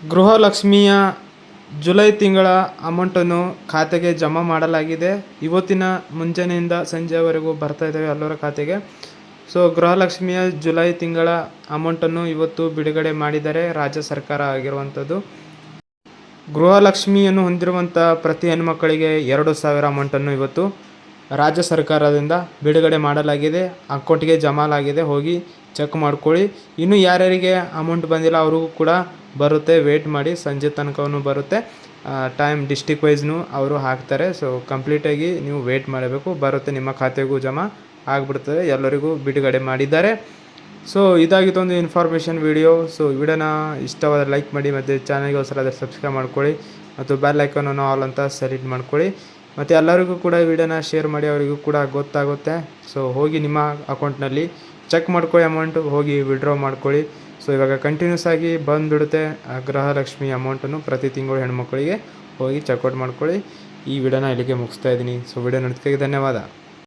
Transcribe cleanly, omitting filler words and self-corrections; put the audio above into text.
ಗೃಹಲಕ್ಷ್ಮಿಯ July ತಿಂಗಳ ಅಮೌಂಟನ್ನು ಖಾತೆಗೆ ಜಮಾ ಮಾಡಲಾಗಿದೆ. ಇವತ್ತಿನ ಮುಂಜಾನೆಯಿಂದ ಸಂಜೆವರೆಗೂ ಬರ್ತಾ ಇದ್ದಾವೆ ಎಲ್ಲರ ಖಾತೆಗೆ. ಸೊ ಗೃಹಲಕ್ಷ್ಮಿಯ ಜುಲೈ ತಿಂಗಳ ಅಮೌಂಟನ್ನು ಇವತ್ತು ಬಿಡುಗಡೆ ಮಾಡಿದ್ದಾರೆ ರಾಜ್ಯ ಸರ್ಕಾರ ಆಗಿರುವಂಥದ್ದು. ಗೃಹಲಕ್ಷ್ಮಿಯನ್ನು ಹೊಂದಿರುವಂಥ ಪ್ರತಿ ಹೆಣ್ಮಕ್ಕಳಿಗೆ 2,000 ಅಮೌಂಟನ್ನು ಇವತ್ತು ರಾಜ್ಯ ಸರ್ಕಾರದಿಂದ ಬಿಡುಗಡೆ ಮಾಡಲಾಗಿದೆ. ಅಕೌಂಟ್ಗೆ ಜಮಾಲಾಗಿದೆ, ಹೋಗಿ ಚೆಕ್ ಮಾಡ್ಕೊಳ್ಳಿ. ಇನ್ನು ಯಾರ್ಯಾರಿಗೆ ಅಮೌಂಟ್ ಬಂದಿಲ್ಲ ಅವ್ರಿಗೂ ಕೂಡ ಬರುತ್ತೆ, ವೇಟ್ ಮಾಡಿ, ಸಂಜೆ ತನಕವೂ ಬರುತ್ತೆ. ಟೈಮ್ ಡಿಸ್ಟಿಕ್ ವೈಸ್ನು ಅವರು ಹಾಕ್ತಾರೆ. ಸೊ ಕಂಪ್ಲೀಟಾಗಿ ನೀವು ವೇಟ್ ಮಾಡಬೇಕು, ಬರುತ್ತೆ, ನಿಮ್ಮ ಖಾತೆಗೂ ಜಮಾ ಆಗಿಬಿಡ್ತದೆ. ಎಲ್ಲರಿಗೂ ಬಿಡುಗಡೆ ಮಾಡಿದ್ದಾರೆ. ಸೊ ಇದಾಗಿತ್ತು ಒಂದು ಇನ್ಫಾರ್ಮೇಷನ್ ವಿಡಿಯೋ. ಸೊ ವಿಡಿಯೋನ ಇಷ್ಟವಾದ ಲೈಕ್ ಮಾಡಿ, ಮತ್ತು ಚಾನಲ್ಗೆ ಹೊಸರಾದರೆ ಸಬ್ಸ್ಕ್ರೈಬ್ ಮಾಡ್ಕೊಳ್ಳಿ, ಮತ್ತು ಬೆಲ್ ಐಕಾನನ್ನು ಆಲ್ ಅಂತ ಸೆಲೆಕ್ಟ್ ಮಾಡ್ಕೊಳ್ಳಿ. ಮತ್ತು ಎಲ್ಲರಿಗೂ ಕೂಡ ವಿಡಿಯೋನ ಶೇರ್ ಮಾಡಿ, ಅವರಿಗೂ ಕೂಡ ಗೊತ್ತಾಗುತ್ತೆ. ಸೊ ಹೋಗಿ ನಿಮ್ಮ ಅಕೌಂಟ್ನಲ್ಲಿ ಚೆಕ್ ಮಾಡ್ಕೊಳ್ಳಿ, ಅಮೌಂಟು ಹೋಗಿ ವಿಡ್ರಾ ಮಾಡ್ಕೊಳ್ಳಿ. ಸೊ ಇವಾಗ ಕಂಟಿನ್ಯೂಸ್ ಆಗಿ ಬಂದುಬಿಡುತ್ತೆ ಗೃಹಲಕ್ಷ್ಮಿ ಅಮೌಂಟನ್ನು ಪ್ರತಿ ತಿಂಗಳು ಹೆಣ್ಮಕ್ಳಿಗೆ. ಹೋಗಿ ಚೆಕ್ಔಟ್ ಮಾಡ್ಕೊಳ್ಳಿ. ಈ ವಿಡಿಯೋನ ಇಲ್ಲಿಗೆ ಮುಗಿಸ್ತಾ ಇದ್ದೀನಿ. ಸೊ ವಿಡಿಯೋ ನೋಡೋದಕ್ಕೆ ಧನ್ಯವಾದ.